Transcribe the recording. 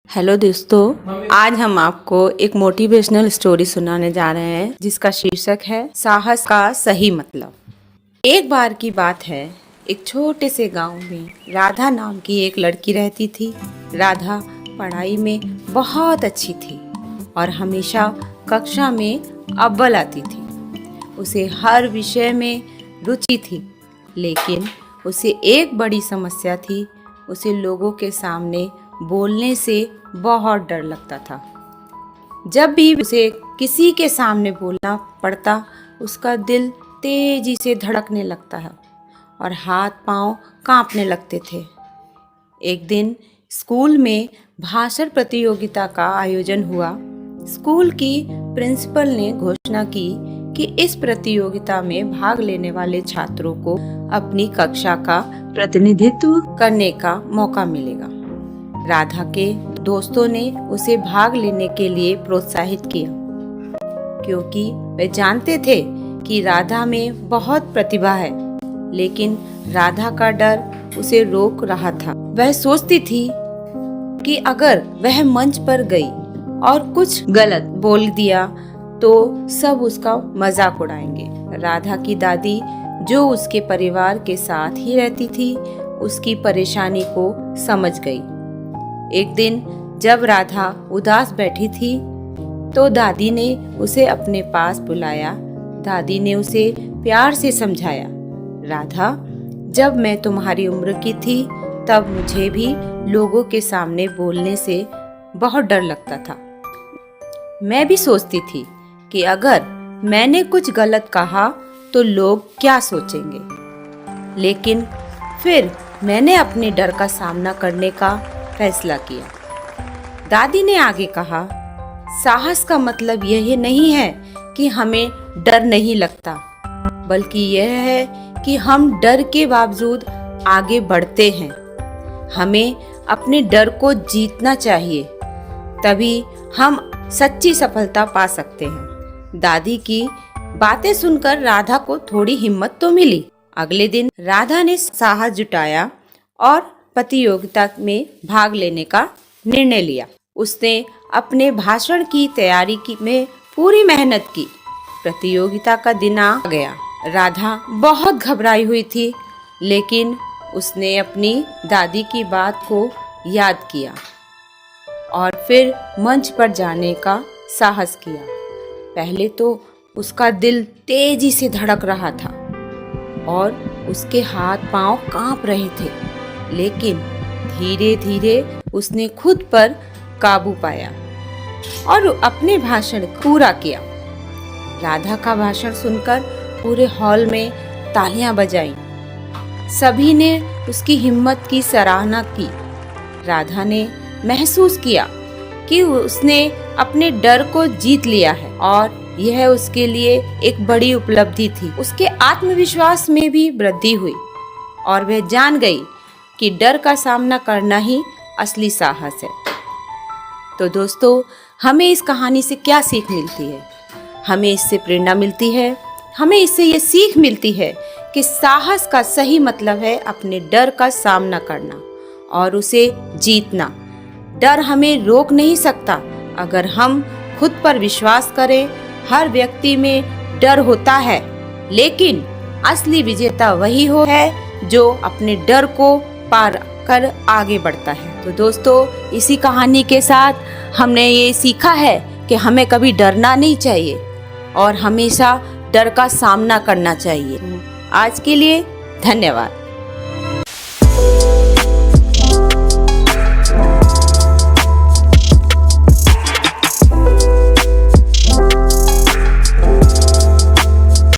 Hello दोस्तों, आज हम आपको एक मोटिवेशनल स्टोरी सुनाने जा रहे हैं जिसका शीर्षक है साहस का सही मतलब। एक बार की बात है, एक छोटे से गांव में राधा नाम की एक लड़की रहती थी। राधा पढ़ाई में बहुत अच्छी थी और हमेशा कक्षा में अव्वल आती थी। उसे हर विषय में रुचि थी, लेकिन उसे एक बड़ी समस्या थी। उसे लोगों के सामने बोलने से बहुत डर लगता था। जब भी उसे किसी के सामने बोलना पड़ता, उसका दिल तेजी से धड़कने लगता है और हाथ पांव कांपने लगते थे। एक दिन स्कूल में भाषण प्रतियोगिता का आयोजन हुआ। स्कूल की प्रिंसिपल ने घोषणा की कि इस प्रतियोगिता में भाग लेने वाले छात्रों को अपनी कक्षा का प्रतिनिधित्व करने का मौका मिलेगा। राधा के दोस्तों ने उसे भाग लेने के लिए प्रोत्साहित किया, क्योंकि वे जानते थे कि राधा में बहुत प्रतिभा है। लेकिन राधा का डर उसे रोक रहा था। वह सोचती थी कि अगर वह मंच पर गई और कुछ गलत बोल दिया तो सब उसका मजाक उड़ाएंगे। राधा की दादी, जो उसके परिवार के साथ ही रहती थी, उसकी परेशानी को समझ गई। एक दिन जब राधा उदास बैठी थी तो दादी ने उसे अपने पास बुलाया। दादी ने उसे प्यार से समझाया, राधा, जब मैं तुम्हारी उम्र की थी तब मुझे भी लोगों के सामने बोलने से बहुत डर लगता था। मैं भी सोचती थी कि अगर मैंने कुछ गलत कहा तो लोग क्या सोचेंगे। लेकिन फिर मैंने अपने डर का सामना करने का फैसला किया। दादी ने आगे कहा, साहस का मतलब यह नहीं है कि हमें डर नहीं लगता, बल्कि यह है कि हम डर के बावजूद आगे बढ़ते हैं। हमें अपने डर को जीतना चाहिए, तभी हम सच्ची सफलता पा सकते हैं। दादी की बातें सुनकर राधा को थोड़ी हिम्मत तो मिली। अगले दिन राधा ने साहस जुटाया और प्रतियोगिता में भाग लेने का निर्णय लिया। उसने अपने भाषण की तैयारी में पूरी मेहनत की। प्रतियोगिता का दिन आ गया। राधा बहुत घबराई हुई थी, लेकिन उसने अपनी दादी की बात को याद किया और फिर मंच पर जाने का साहस किया। पहले तो उसका दिल तेजी से धड़क रहा था और उसके हाथ पांव कांप रहे थे, लेकिन धीरे धीरे उसने खुद पर काबू पाया और अपने भाषण पूरा किया। राधा का भाषण सुनकर पूरे हॉल में तालियां बजाईं। सभी ने उसकी हिम्मत की सराहना की। राधा ने महसूस किया कि उसने अपने डर को जीत लिया है और यह उसके लिए एक बड़ी उपलब्धि थी। उसके आत्मविश्वास में भी वृद्धि हुई और वह जान गई कि डर का सामना करना ही असली साहस है। तो दोस्तों, हमें इस कहानी से क्या सीख मिलती है? हमें इससे प्रेरणा मिलती है। हमें इससे ये सीख मिलती है कि साहस का सही मतलब है अपने डर का सामना करना और उसे जीतना। डर हमें रोक नहीं सकता अगर हम खुद पर विश्वास करें। हर व्यक्ति में डर होता है, लेकिन असली विजेता वही है जो अपने डर को पार कर आगे बढ़ता है। तो दोस्तों, इसी कहानी के साथ हमने ये सीखा है कि हमें कभी डरना नहीं चाहिए और हमेशा डर का सामना करना चाहिए। आज के लिए धन्यवाद।